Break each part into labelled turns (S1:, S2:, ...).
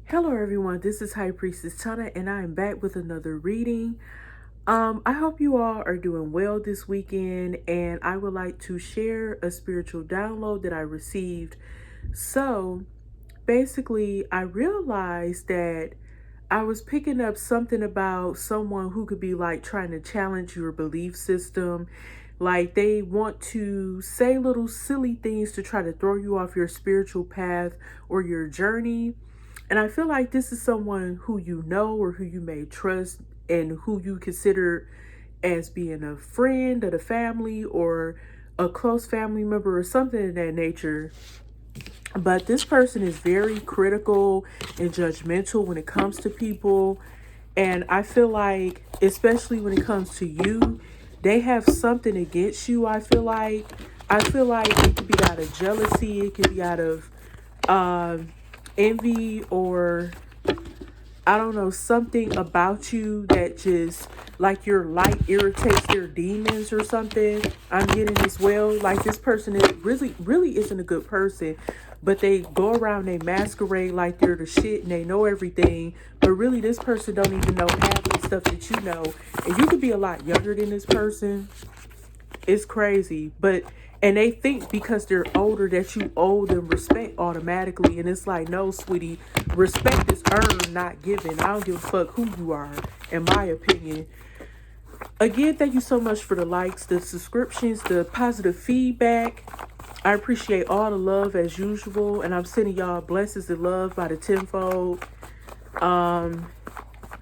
S1: Hello everyone, this is High Priestess Tana and I am back with another reading. I hope you all are doing well this weekend, and I would like to share a spiritual download that I received. So basically, I realized that I was picking up something about someone who could be like trying to challenge your belief system. Like they want to say little silly things to try to throw you off your spiritual path or your journey. And I feel like this is someone who you know or who you may trust and who you consider as being a friend of the family or a close family member or something of that nature. But this person is very critical and judgmental when it comes to people. And I feel like, especially when it comes to you, they have something against you. I feel like it could be out of jealousy, it could be out of um envy, or I don't know, something about you that just like your light irritates their demons or something. I'm getting as well. Like this person is really isn't a good person, but they go around, they masquerade like they're the shit and they know everything. But really this person don't even know half the stuff that you know. And you could be a lot younger than this person. It's crazy. And they think because they're older that you owe them respect automatically. And it's like, no, sweetie, respect is earned, not given. I don't give a fuck who you are, in my opinion. Again, thank you so much for the likes, the subscriptions, the positive feedback. I appreciate all the love as usual. And I'm sending y'all blessings and love by the tenfold.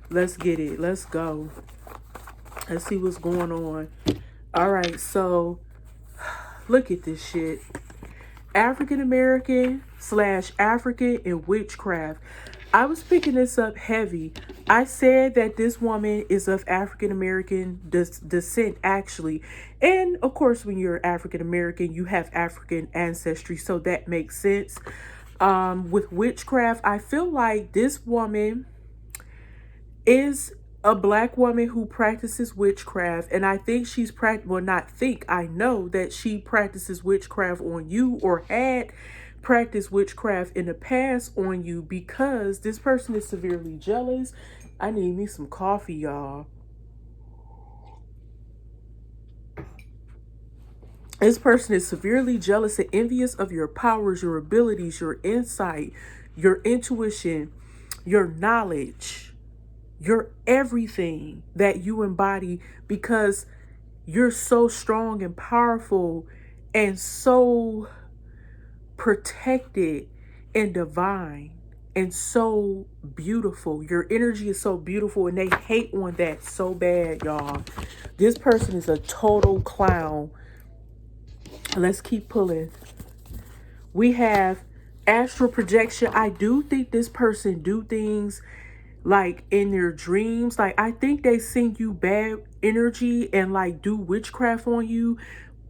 S1: Let's get it. Let's go. Let's see what's going on. All right, so look at this shit. African American / African in witchcraft. I was picking this up heavy. I said that this woman is of African American descent, actually. And of course, when you're African American, you have African ancestry, so that makes sense. With witchcraft, I feel like this woman is a black woman who practices witchcraft, and I think I know that she practices witchcraft on you, or had practiced witchcraft in the past on you, because this person is severely jealous. I need me some coffee, y'all. This person is severely jealous and envious of your powers, your abilities, your insight, your intuition, your knowledge, your everything that you embody, because you're so strong and powerful and so protected and divine and so beautiful. Your energy is so beautiful, and they hate on that so bad, y'all. This person is a total clown. Let's keep pulling. We have astral projection. I do think this person do things like in their dreams. Like I think they send you bad energy and like do witchcraft on you,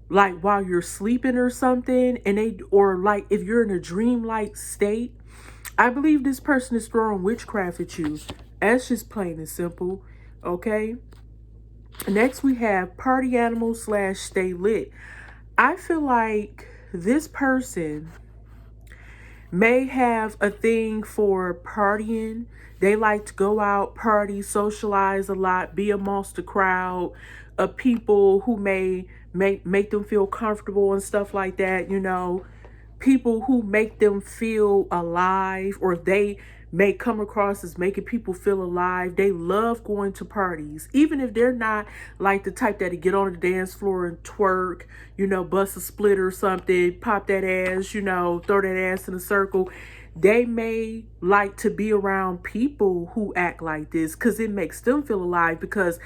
S1: like while you're sleeping or something. And or like if you're in a dreamlike state, I believe this person is throwing witchcraft at you. That's just plain and simple. Okay. Next we have party animal / stay lit. I feel like this person may have a thing for partying. They like to go out, party, socialize a lot, be amongst the crowd of people who may make them feel comfortable and stuff like that, you know. People who make them feel alive, or they may come across as making people feel alive. They love going to parties, even if they're not like the type that to get on the dance floor and twerk, you know, bust a split or something, pop that ass, you know, throw that ass in a circle. They may like to be around people who act like this because it makes them feel alive. Because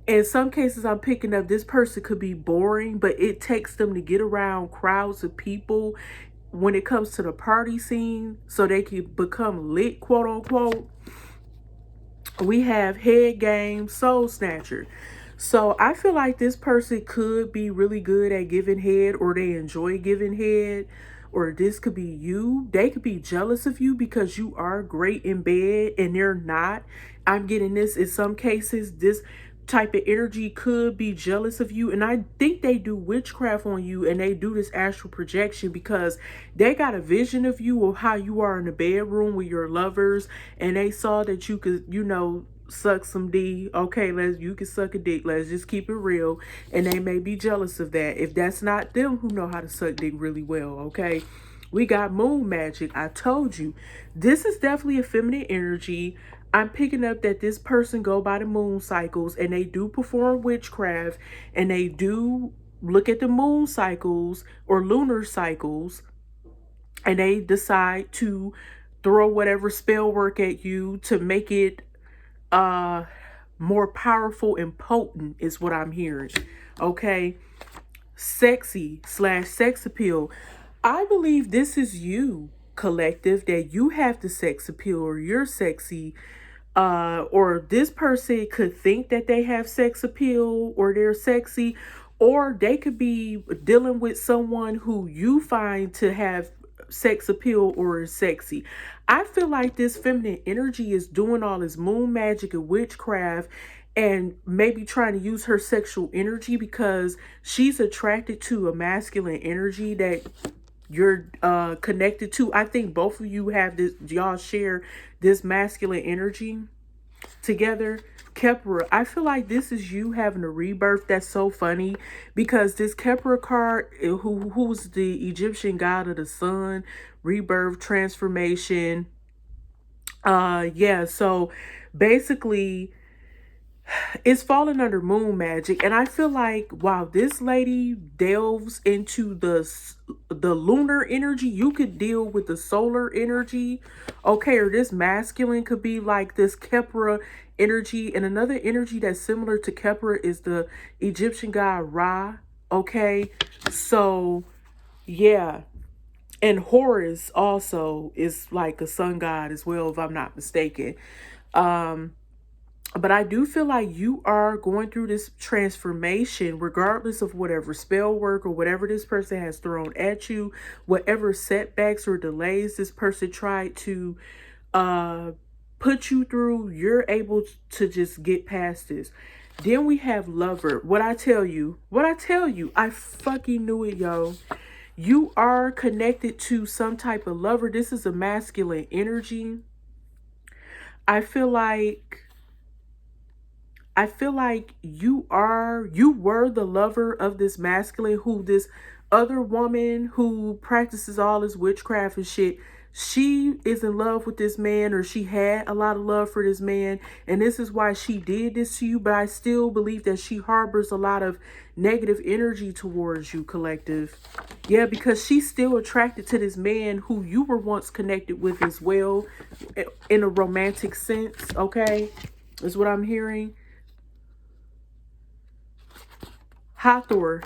S1: in some cases, I'm picking up this person could be boring, but it takes them to get around crowds of people when it comes to the party scene so they can become lit, quote unquote. We have head game, soul snatcher. So I feel like this person could be really good at giving head, or they enjoy giving head, or this could be you. They could be jealous of you because you are great in bed and they're not. I'm getting this in some cases. This type of energy could be jealous of you, and I think they do witchcraft on you, and they do this astral projection because they got a vision of you or how you are in the bedroom with your lovers, and they saw that you could, suck some D. Okay, you can suck a dick. Let's just keep it real. And they may be jealous of that. If that's not them who know how to suck dick really well, okay? We got moon magic. I told you. This is definitely a feminine energy. I'm picking up that this person go by the moon cycles, and they do perform witchcraft, and they do look at the moon cycles or lunar cycles, and they decide to throw whatever spell work at you to make it more powerful and potent is what I'm hearing. Okay. Sexy / sex appeal. I believe this is you, collective, that you have the sex appeal, or you're sexy, or this person could think that they have sex appeal or they're sexy, or they could be dealing with someone who you find to have sex appeal or is sexy. I feel like this feminine energy is doing all this moon magic and witchcraft, and maybe trying to use her sexual energy because she's attracted to a masculine energy that you're connected to. I think both of you have this, y'all share this masculine energy together. Kepra, I feel like this is you having a rebirth. That's so funny because this Kepra card, who's the Egyptian god of the sun, rebirth, transformation. Yeah, so basically it's falling under moon magic, and I feel like while this lady delves into the lunar energy, you could deal with the solar energy, okay? Or this masculine could be like this Kepra energy, and another energy that's similar to Kepra is the Egyptian god Ra, okay? So yeah, and Horus also is like a sun god as well, if I'm not mistaken. But I do feel like you are going through this transformation, regardless of whatever spell work or whatever this person has thrown at you, whatever setbacks or delays this person tried to put you through, you're able to just get past this. Then we have lover. What I tell you, I fucking knew it, yo. You are connected to some type of lover. This is a masculine energy. I feel like you were the lover of this masculine, who this other woman who practices all this witchcraft and shit, she is in love with this man, or she had a lot of love for this man, and this is why she did this to you. But I still believe that she harbors a lot of negative energy towards you, collective. Yeah, because she's still attracted to this man who you were once connected with as well, in a romantic sense, okay? Is what I'm hearing. Hathor.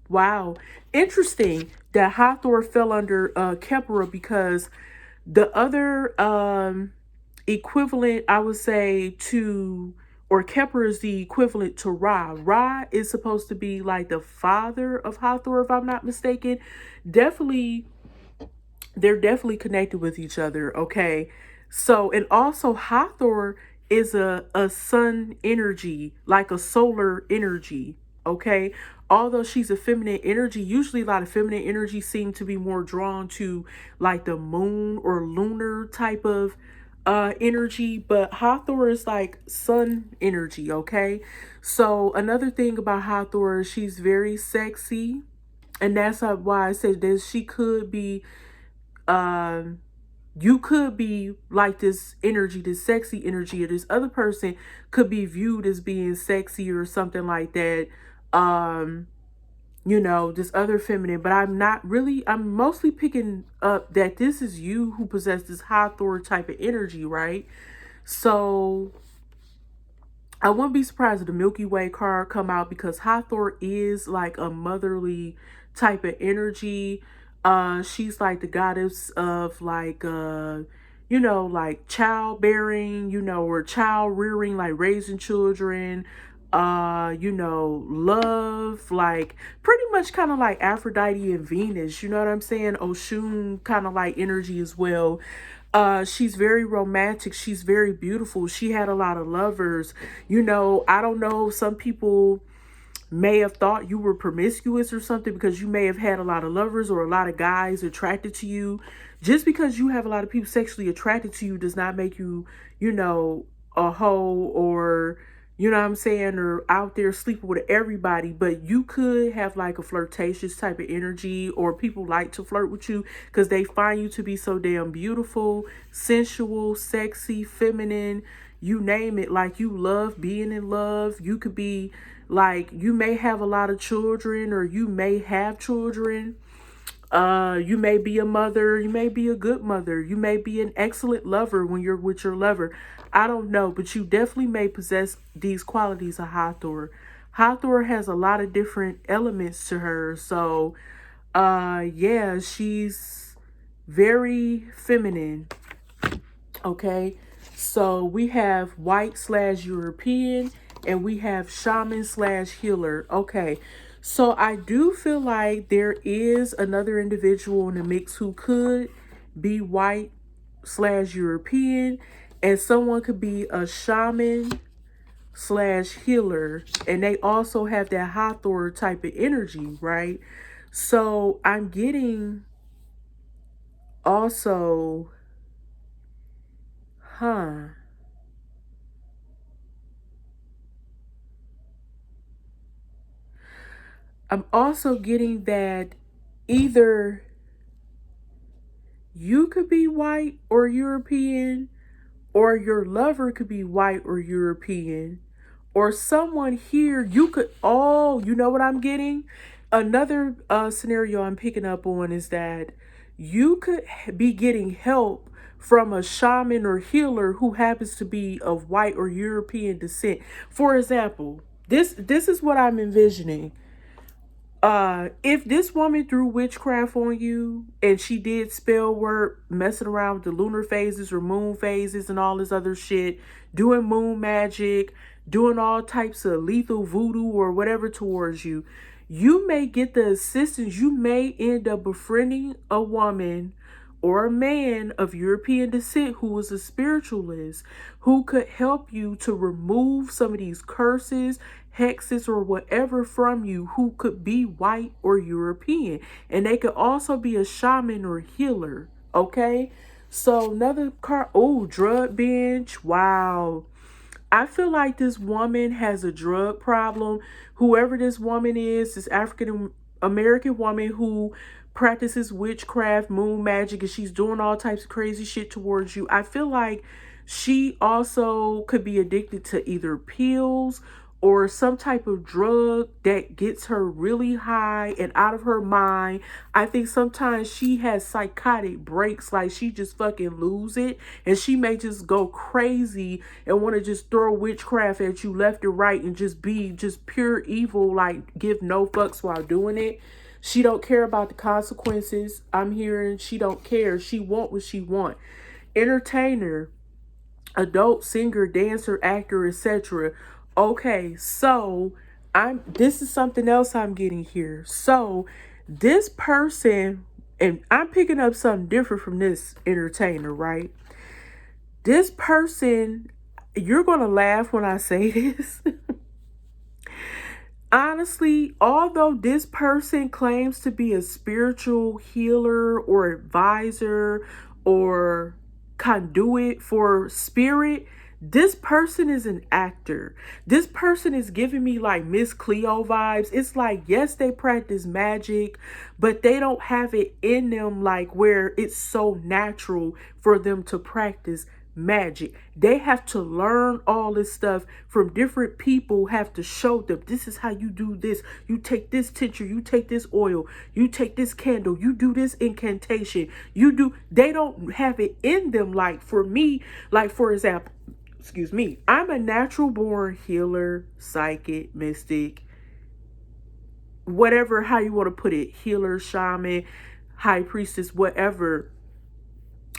S1: Wow. Interesting that Hathor fell under Kepra, because the other equivalent, I would say, to, or Kepra is the equivalent to Ra. Ra is supposed to be like the father of Hathor, if I'm not mistaken. Definitely, they're definitely connected with each other, okay? So, and also Hathor is a sun energy, like a solar energy, okay? Although she's a feminine energy, usually a lot of feminine energy seem to be more drawn to like the moon or lunar type of energy, but Hathor is like sun energy, okay? So another thing about Hathor is she's very sexy, and that's why I said that she could be you could be like this energy, this sexy energy, or this other person could be viewed as being sexy or something like that. This other feminine, but I'm mostly picking up that this is you who possess this Hathor type of energy, right? So I wouldn't be surprised if the Milky Way card come out, because Hathor is like a motherly type of energy. She's like the goddess of like like childbearing, or child rearing, like raising children, love, like pretty much kind of like Aphrodite and Venus, you know what I'm saying? Oshun kind of like energy as well. She's very romantic. She's very beautiful. She had a lot of lovers. You know, I don't know, some people may have thought you were promiscuous or something because you may have had a lot of lovers or a lot of guys attracted to you. Just because you have a lot of people sexually attracted to you does not make you, you know, a hoe, or, you know what I'm saying, or out there sleeping with everybody. But you could have like a flirtatious type of energy, or people like to flirt with you because they find you to be so damn beautiful, sensual, sexy, feminine, you name it. Like, you love being in love. You could be like, you may have a lot of children, or you may have children. You may be a mother, you may be a good mother, you may be an excellent lover when you're with your lover. I don't know, but you definitely may possess these qualities of Hathor. Hathor has a lot of different elements to her. So yeah, she's very feminine. Okay, so we have white slash European, and we have shaman slash healer. Okay, so I do feel like there is another individual in the mix who could be white slash European, and someone could be a shaman slash healer, and they also have that Hathor type of energy, right? So I'm getting also, huh? I'm also getting that either you could be white or European, or your lover could be white or European, or someone here, you could, oh, you know what I'm getting? Another scenario I'm picking up on is that you could be getting help from a shaman or healer who happens to be of white or European descent. For example, this is what I'm envisioning. If this woman threw witchcraft on you and she did spell work, messing around with the lunar phases or moon phases and all this other shit, doing moon magic, doing all types of lethal voodoo or whatever towards you, you may get the assistance. You may end up befriending a woman or a man of European descent who is a spiritualist, who could help you to remove some of these curses, hexes, or whatever from you, who could be white or European. And they could also be a shaman or healer. Okay? So another card, oh, drug binge. Wow. I feel like this woman has a drug problem. Whoever this woman is, this African American woman who practices witchcraft, moon magic, and she's doing all types of crazy shit towards you. I feel like she also could be addicted to either pills or some type of drug that gets her really high and out of her mind. I think sometimes she has psychotic breaks, like she just fucking lose it, and she may just go crazy and want to just throw witchcraft at you left and right and just be just pure evil, like give no fucks while doing it. She don't care about the consequences. I'm hearing she don't care. She want what she want. Entertainer, adult singer, dancer, actor, etc. Okay, so this is something else I'm getting here. So this person, and I'm picking up something different from this entertainer, right? This person, you're gonna laugh when I say this. Honestly, although this person claims to be a spiritual healer or advisor or conduit for spirit, this person is an actor. This person is giving me like Miss Cleo vibes. It's like, yes, they practice magic, but they don't have it in them like where it's so natural for them to practice magic. They have to learn all this stuff from different people, have to show them this is how you do this. You take this tincture, you take this oil, you take this candle, you do this incantation, you do. They don't have it in them. Like for me, like for example, excuse me, I'm a natural born healer, psychic, mystic, whatever, how you want to put it, healer, shaman, high priestess, whatever.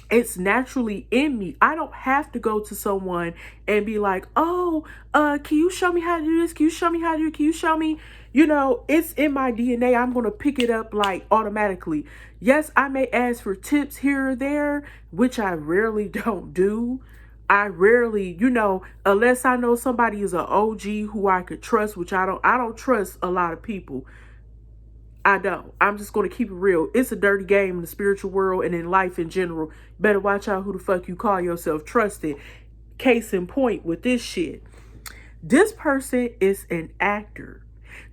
S1: It's naturally in me. I don't have to go to someone and be like, oh, can you show me how to do this? Can you show me how to do it? Can you show me? It's in my DNA. I'm going to pick it up like automatically. Yes, I may ask for tips here or there, which I rarely don't do. I rarely, unless I know somebody is an OG who I could trust, which I don't trust a lot of people. I don't. I'm just going to keep it real. It's a dirty game in the spiritual world and in life in general. Better watch out who the fuck you call yourself trusted. Case in point with this shit. This person is an actor.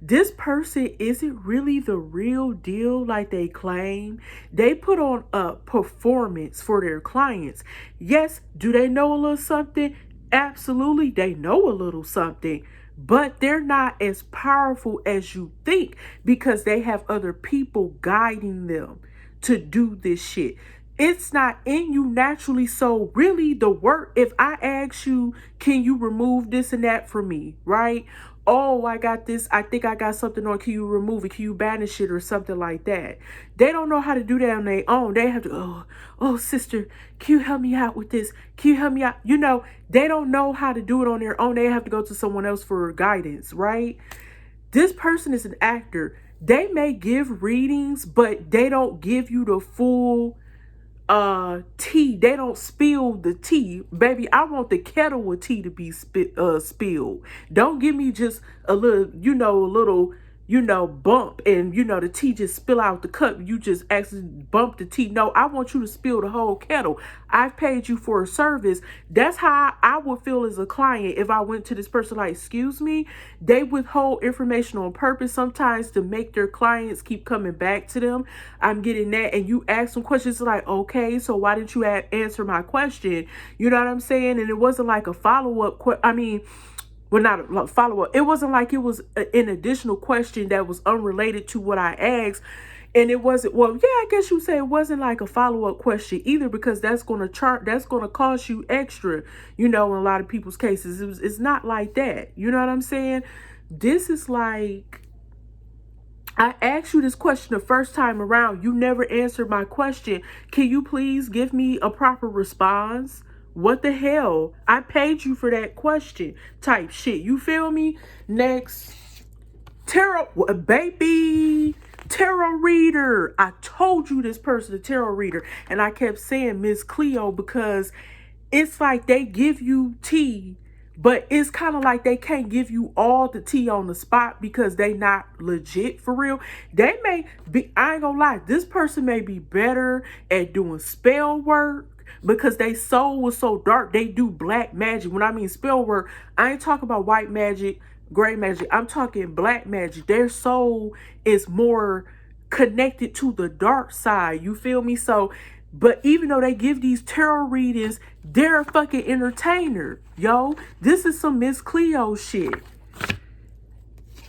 S1: This person isn't really the real deal like they claim. They put on a performance for their clients. Yes, do they know a little something? Absolutely, they know a little something. But they're not as powerful as you think because they have other people guiding them to do this shit. It's not in you naturally. So really the work, if I ask you, can you remove this and that for me, right? Oh, I got this. I think I got something on. Can you remove it? Can you banish it or something like that? They don't know how to do that on their own. They have to, oh, sister, can you help me out with this? Can you help me out? They don't know how to do it on their own. They have to go to someone else for guidance, right? This person is an actor. They may give readings, but they don't give you the full tea. They don't spill the tea. Baby, I want the kettle of tea to be spilled. Don't give me just a little bump and the tea just spill out the cup. You just actually bump the tea. No, I want you to spill the whole kettle. I've paid you for a service. That's how I would feel as a client if I went to this person like, excuse me. They withhold information on purpose sometimes to make their clients keep coming back to them. I'm getting that. And you ask some questions like, okay, so why didn't you answer my question? You know what I'm saying? And it wasn't like a follow-up well, not a follow-up. It wasn't like it was an additional question that was unrelated to what I asked. And it wasn't, well, yeah, I guess you say it wasn't like a follow-up question either, because that's going to cost you extra, in a lot of people's cases. It's not like that. You know what I'm saying? This is like, I asked you this question the first time around. You never answered my question. Can you please give me a proper response? What the hell? I paid you for that question type shit. You feel me? Next. Tarot, baby. Tarot reader. I told you this person, a tarot reader. And I kept saying Miss Cleo because it's like they give you tea, but it's kind of like they can't give you all the tea on the spot because they not legit for real. They may be, I ain't gonna lie, this person may be better at doing spell work because they soul was so dark. They do black magic. When I mean spell work, I ain't talking about white magic, gray magic. I'm talking black magic. Their soul is more connected to the dark side. You feel me? So, but even though they give these tarot readings, they're a fucking entertainer, yo. This is some Miss Cleo shit.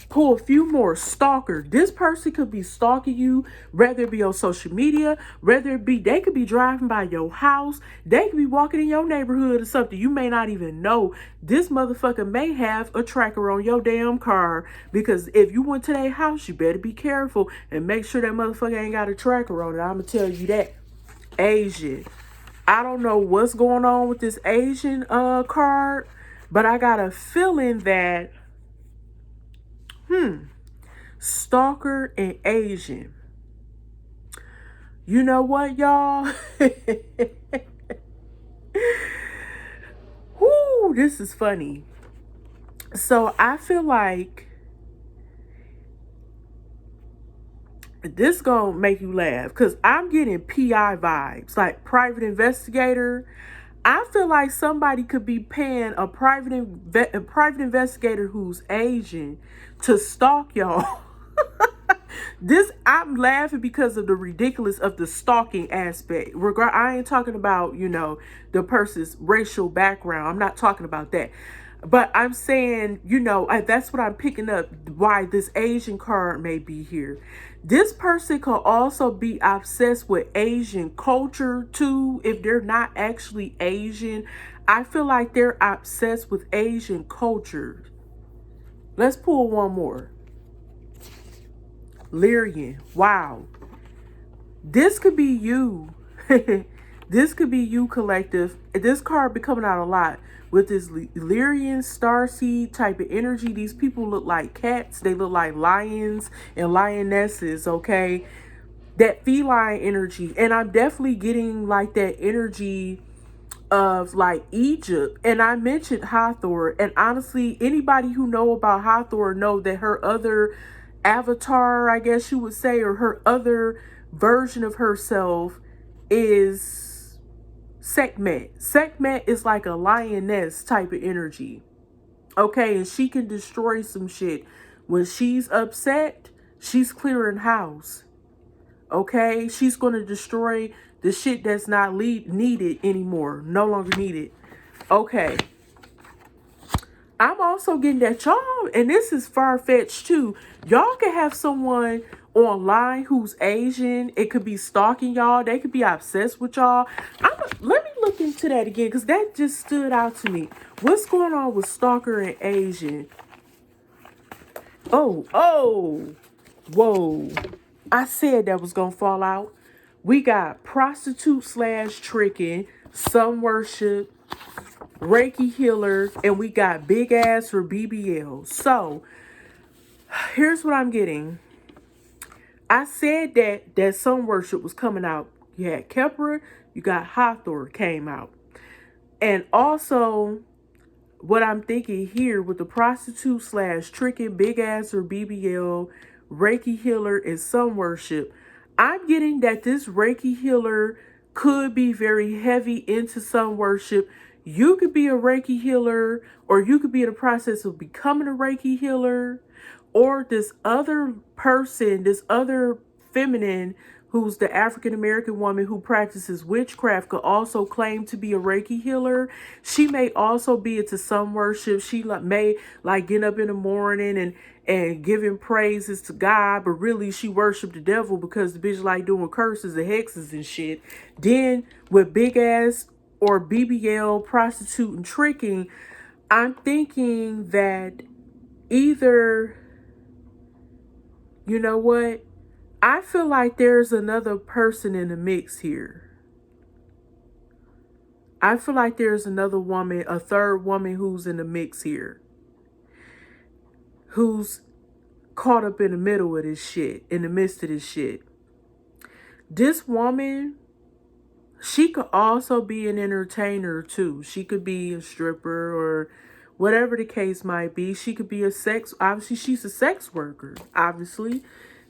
S1: Pull a few more. Stalker. This person could be stalking you, whether it be on social media, whether it be, they could be driving by your house, they could be walking in your neighborhood or something. You may not even know. This motherfucker may have a tracker on your damn car, because if you went to their house, you better be careful and make sure that motherfucker ain't got a tracker on it. I'm gonna tell you that. Asian. I don't know what's going on with this Asian card, but I got a feeling that stalker and Asian. You know what, y'all? Whoo, this is funny. So I feel like this gonna make you laugh because I'm getting PI vibes, like private investigator. I feel like somebody could be paying a private investigator who's Asian to stalk y'all. I'm laughing because of the ridiculous of the stalking aspect. I ain't talking about, the person's racial background. I'm not talking about that. But I'm saying, that's what I'm picking up, why this Asian card may be here. This person could also be obsessed with Asian culture too, if they're not actually Asian. I feel like they're obsessed with Asian culture. Let's pull one more. Lyrian. Wow. This could be you. This could be you, collective. This card be coming out a lot with this Lyrian starseed type of energy. These people look like cats. They look like lions and lionesses, okay? That feline energy. And I'm definitely getting like that energy of like Egypt. And I mentioned Hathor. And honestly, anybody who know about Hathor know that her other avatar, I guess you would say, or her other version of herself is Sekhmet. Sekhmet is like a lioness type of energy. Okay, and she can destroy some shit. When she's upset, she's clearing house. Okay, she's going to destroy the shit that's not needed anymore. No longer needed. Okay. I'm also getting that y'all, and this is far-fetched too, y'all can have someone online who's Asian. It could be stalking y'all. They could be obsessed with y'all. Let me look into that again, because that just stood out to me. What's going on with stalker and Asian? Oh, whoa. I said that was going to fall out. We got prostitute / tricking, sun worship, Reiki healer, and we got big ass for BBL. So here's what I'm getting. I said that sun worship was coming out. You had Kepra, you got Hathor came out. And also what I'm thinking here with the prostitute / tricking, big ass or BBL, Reiki healer, and sun worship, I'm getting that this Reiki healer could be very heavy into sun worship. You could be a Reiki healer, or you could be in the process of becoming a Reiki healer, or this other person, this other feminine who's the African American woman who practices witchcraft could also claim to be a Reiki healer. She may also be into sun worship. She may like get up in the morning and giving praises to God, but really she worshiped the devil because the bitch like doing curses and hexes and shit. Then with big ass or BBL, prostitute and tricking, I'm thinking that either, you know what? I feel like there's another person in the mix here. I feel like there's another woman, a third woman who's in the mix here. Who's caught up in the middle of this shit, in the midst of this shit. This woman, she could also be an entertainer too. She could be a stripper or whatever the case might be. She could be obviously she's a sex worker, obviously.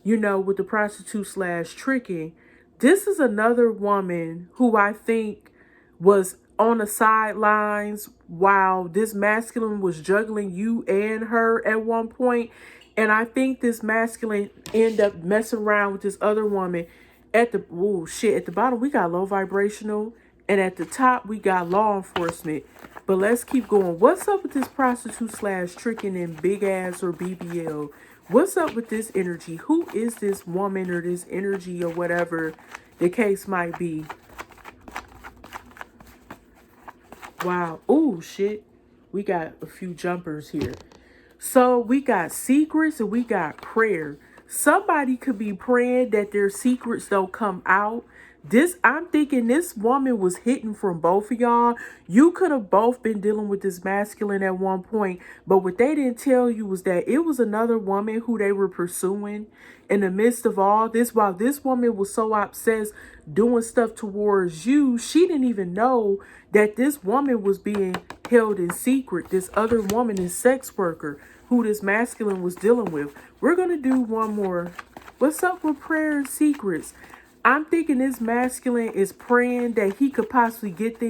S1: You know, with the prostitute / tricking. This is another woman who I think was on the sidelines while this masculine was juggling you and her at one point. And I think this masculine ended up messing around with this other woman. At the at the bottom we got low vibrational, and at the top we got law enforcement. But let's keep going. What's up with this prostitute / tricking and big ass or BBL? What's up with this energy? Who is this woman or this energy or whatever the case might be? Wow. Oh, shit. We got a few jumpers here. So we got secrets and we got prayer. Somebody could be praying that their secrets don't come out. I'm thinking this woman was hitting from both of y'all. You could have both been dealing with this masculine at one point, but what they didn't tell you was that it was another woman who they were pursuing in the midst of all this. While this woman was so obsessed doing stuff towards you, she didn't even know that this woman was being held in secret. This other woman is sex worker who this masculine was dealing with. We're going to do one more. What's up with prayer and secrets? I'm thinking this masculine is praying that he could possibly get things